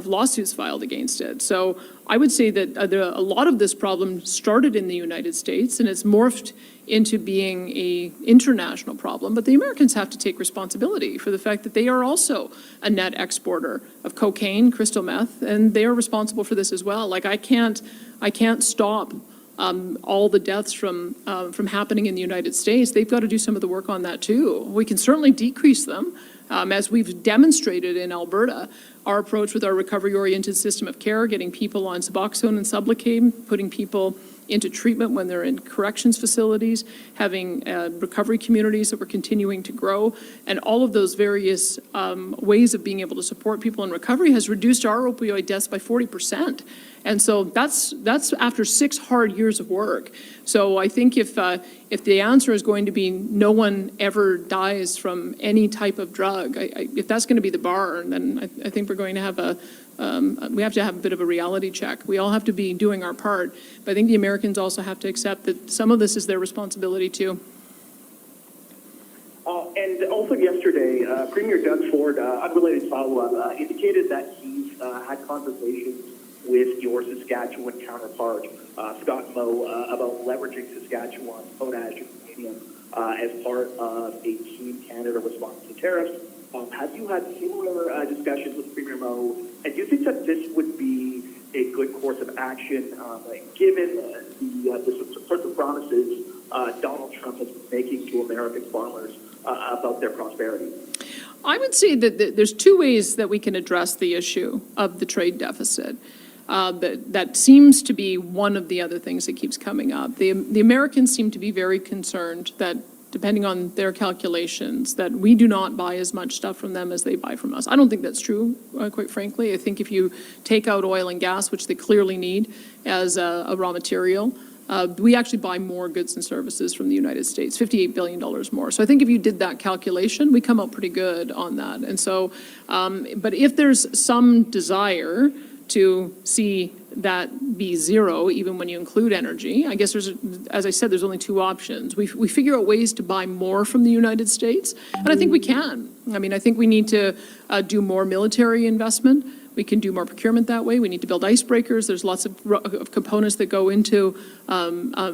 lawsuits filed against it. So I would say that a lot of this problem started in the United States, and it's morphed into being an international problem. But the Americans have to take responsibility for the fact that they are also a net exporter of cocaine, crystal meth, and they are responsible for this as well. Like I can't stop all the deaths from happening in the United States. They've got to do some of the work on that too. We can certainly decrease them. As we've demonstrated in Alberta, our approach with our recovery-oriented system of care, getting people on Suboxone and Sublocade, putting people into treatment when they're in corrections facilities, having recovery communities that we're continuing to grow, and all of those various ways of being able to support people in recovery has reduced our opioid deaths by 40%. And so that's after 6 hard years of work. So I think if the answer is going to be no one ever dies from any type of drug, if that's going to be the bar, then I think we're going to have we have to have a bit of a reality check. We all have to be doing our part, but I think the Americans also have to accept that some of this is their responsibility too. And also yesterday, Premier Doug Ford, unrelated follow-up, indicated that he's had conversations with your Saskatchewan counterpart, Scott Moe, about leveraging Saskatchewan's potash and uranium as part of a Team Canada response to tariffs. Have you had similar discussions with Premier Moe, and do you think that this would be a good course of action, given the sorts of promises Donald Trump has been making to American farmers about their prosperity? I would say that there's 2 ways that we can address the issue of the trade deficit. That seems to be one of the other things that keeps coming up. The Americans seem to be very concerned that, depending on their calculations, that we do not buy as much stuff from them as they buy from us. I don't think that's true, quite frankly. I think if you take out oil and gas, which they clearly need as a raw material, we actually buy more goods and services from the United States, $58 billion more. So I think if you did that calculation, we come out pretty good on that. And so, but if there's some desire to see that be zero, even when you include energy, I guess as I said, there's only 2 options. We figure out ways to buy more from the United States, and I think we can. I mean, I think we need to do more military investment. We can do more procurement that way. We need to build icebreakers. There's lots of components that go into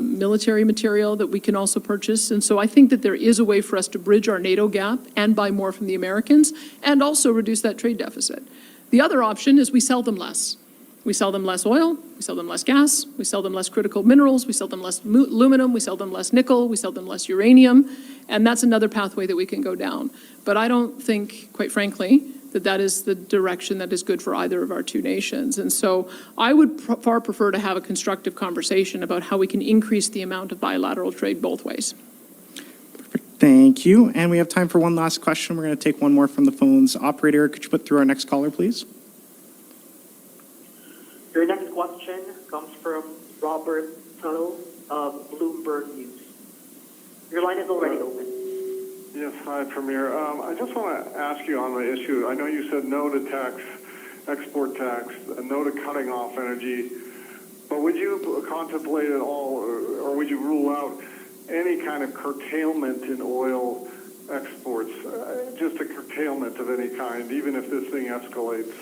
military material that we can also purchase. And so I think that there is a way for us to bridge our NATO gap and buy more from the Americans and also reduce that trade deficit. The other option is we sell them less. We sell them less oil, we sell them less gas, we sell them less critical minerals, we sell them less aluminum, we sell them less nickel, we sell them less uranium, and that's another pathway that we can go down. But I don't think, quite frankly, that is the direction that is good for either of our 2 nations. And so I would far prefer to have a constructive conversation about how we can increase the amount of bilateral trade both ways. Thank you. And we have time for one last question. We're going to take one more from the phones. Operator, could you put through our next caller, please? Your next question comes from Robert Tuttle of Bloomberg News. Your line is already open. Yes, hi, Premier. I just want to ask you on the issue. I know you said no to tax, export tax, no to cutting off energy, but would you contemplate at all, or would you rule out any kind of curtailment in oil exports, just a curtailment of any kind, even if this thing escalates?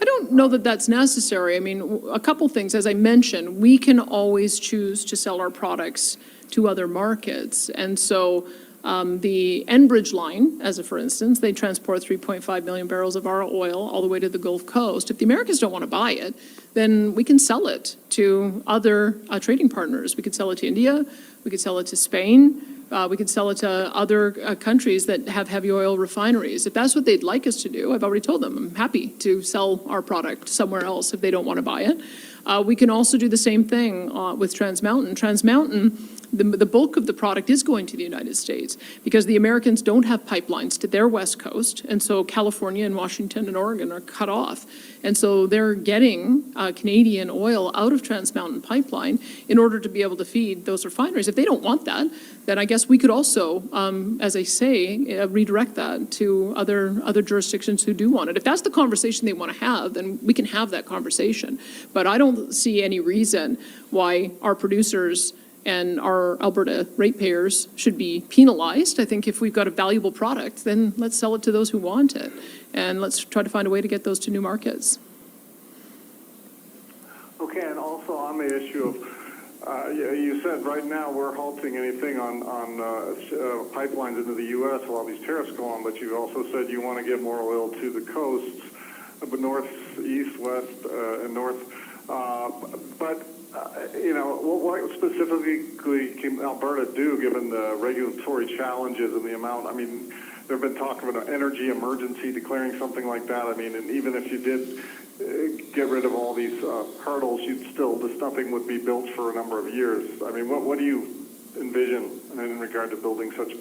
I don't know that that's necessary. I mean, a couple things. As I mentioned, we can always choose to sell our products to other markets. And so the Enbridge line, as a for instance, they transport 3.5 million barrels of our oil all the way to the Gulf Coast. If the Americans don't want to buy it, then we can sell it to other trading partners. We could sell it to India, we could sell it to Spain, we could sell it to other countries that have heavy oil refineries. If that's what they'd like us to do, I've already told them, I'm happy to sell our product somewhere else if they don't want to buy it. We can also do the same thing with Trans Mountain. Trans Mountain, the bulk of the product is going to the United States because the Americans don't have pipelines to their west coast, and so California and Washington and Oregon are cut off. And so they're getting Canadian oil out of Trans Mountain Pipeline in order to be able to feed those refineries. If they don't want that, then I guess we could also, as I say, redirect that to other jurisdictions who do want it. If that's the conversation they want to have, then we can have that conversation. But I don't see any reason why our producers and our Alberta ratepayers should be penalized. I think if we've got a valuable product, then let's sell it to those who want it. And let's try to find a way to get those to new markets. Okay, and also on the issue of, you said right now we're halting anything on pipelines into the U.S. while these tariffs go on, but you also said you want to get more oil to the coasts, but north, east, west, and north. What specifically can Alberta do given the regulatory challenges and the amount? I mean, there have been talk of an energy emergency, declaring something like that. I mean, and even if you did get rid of all these hurdles, the stuffing would be built for a number of years. I mean, what do you envision in regard to building such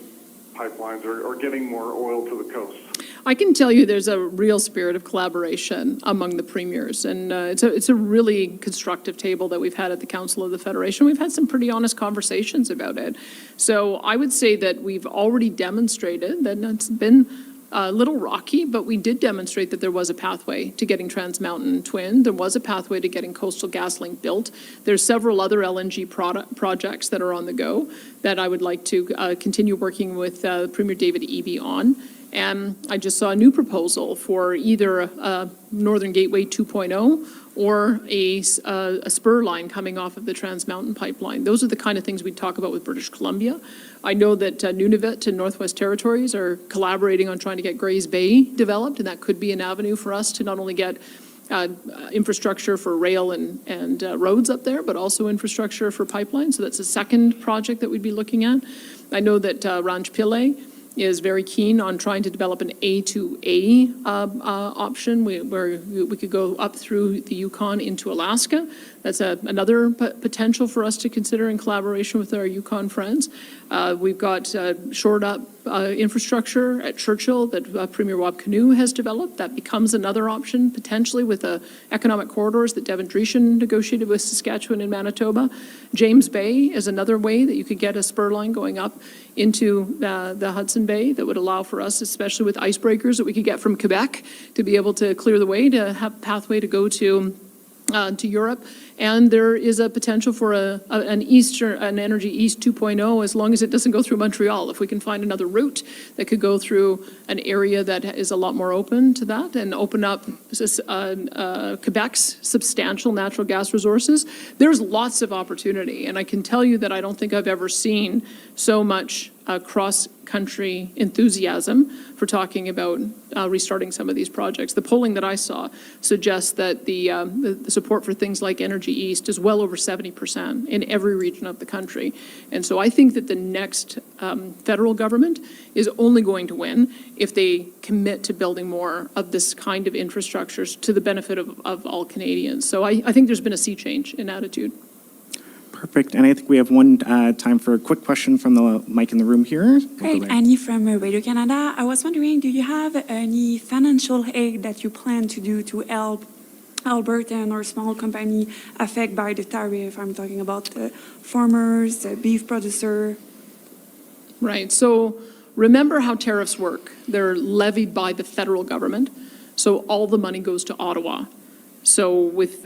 pipelines or getting more oil to the coast? I can tell you there's a real spirit of collaboration among the premiers, and it's a really constructive table that we've had at the Council of the Federation. We've had some pretty honest conversations about it. So I would say that we've already demonstrated that it's been a little rocky, but we did demonstrate that there was a pathway to getting Trans Mountain twinned. There was a pathway to getting Coastal GasLink built. There's several other LNG projects that are on the go that I would like to continue working with Premier David Eby on. And I just saw a new proposal for either a Northern Gateway 2.0 or a spur line coming off of the Trans Mountain Pipeline. Those are the kind of things we talk about with British Columbia. I know that Nunavut and Northwest Territories are collaborating on trying to get Grays Bay developed, and that could be an avenue for us to not only get infrastructure for rail and roads up there, but also infrastructure for pipelines. So that's a second project that we'd be looking at. I know that Ranch Pillay is very keen on trying to develop an A2A option where we could go up through the Yukon into Alaska. That's another potential for us to consider in collaboration with our Yukon friends. We've got shored up infrastructure at Churchill that Premier Wab Kinew has developed. That becomes another option potentially with the economic corridors that Devin Dreeshen negotiated with Saskatchewan and Manitoba. James Bay is another way that you could get a spur line going up into the Hudson Bay that would allow for us, especially with icebreakers that we could get from Quebec, to be able to clear the way to have a pathway to go to Europe. And there is a potential for an Energy East 2.0 as long as it doesn't go through Montreal. If we can find another route that could go through an area that is a lot more open to that and open up Quebec's substantial natural gas resources, there's lots of opportunity. And I can tell you that I don't think I've ever seen so much cross-country enthusiasm for talking about restarting some of these projects. The polling that I saw suggests that the support for things like Energy East is well over 70% in every region of the country. And so I think that the next federal government is only going to win if they commit to building more of this kind of infrastructures to the benefit of all Canadians. So I think there's been a sea change in attitude. Perfect. And I think we have one time for a quick question from the mic in the room here. Great. Annie from Radio Canada. I was wondering, do you have any financial aid that you plan to do to help Albertan or small company affected by the tariff? I'm talking about the farmers, the beef producer. Right. So remember how tariffs work. They're levied by the federal government. So all the money goes to Ottawa. So with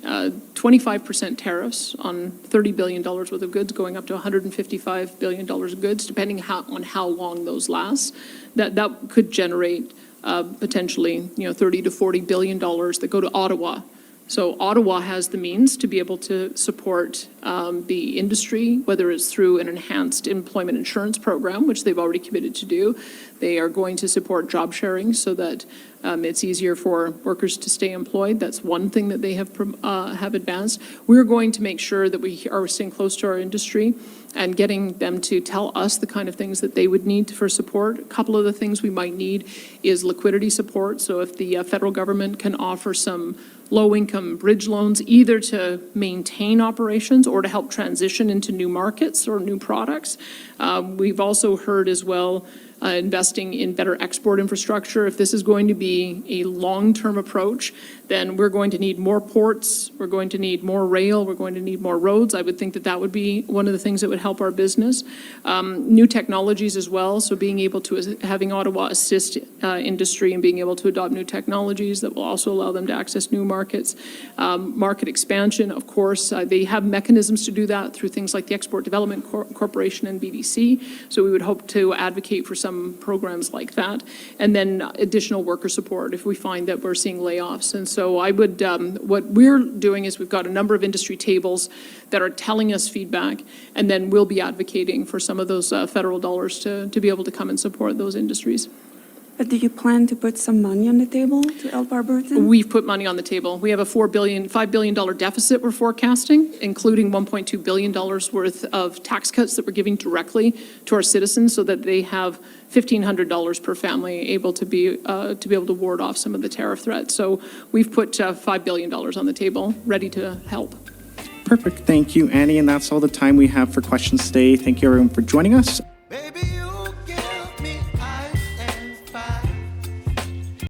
25% tariffs on $30 billion worth of goods going up to $155 billion of goods, depending on how long those last, that could generate potentially $30 to $40 billion that go to Ottawa So Ottawa has the means to be able to support the industry, whether it's through an enhanced employment insurance program, which they've already committed to do. They are going to support job sharing so that it's easier for workers to stay employed. That's one thing that they have advanced. We're going to make sure that we are staying close to our industry and getting them to tell us the kind of things that they would need for support. A couple of the things we might need is liquidity support. So if the federal government can offer some low-income bridge loans, either to maintain operations or to help transition into new markets or new products. We've also heard as well investing in better export infrastructure. If this is going to be a long-term approach, then we're going to need more ports, we're going to need more rail, we're going to need more roads. I would think that that would be one of the things that would help our business. New technologies as well, so being able to, having Ottawa assist industry and being able to adopt new technologies that will also allow them to access new markets. Market expansion, of course, they have mechanisms to do that through things like the Export Development Corporation and BDC, so we would hope to advocate for some programs like that. And then additional worker support if we find that we're seeing layoffs. And so I would, what we're doing is we've got a number of industry tables that are telling us feedback, and then we'll be advocating for some of those federal dollars to be able to come and support those industries. But do you plan to put some money on the table to help Alberta? We've put money on the table. We have a $5 billion deficit we're forecasting, including $1.2 billion worth of tax cuts that we're giving directly to our citizens so that they have $1,500 per family able to be able to ward off some of the tariff threats. So we've put $5 billion on the table, ready to help. Perfect. Thank you, Annie. And that's all the time we have for questions today. Thank you, everyone, for joining us. Baby,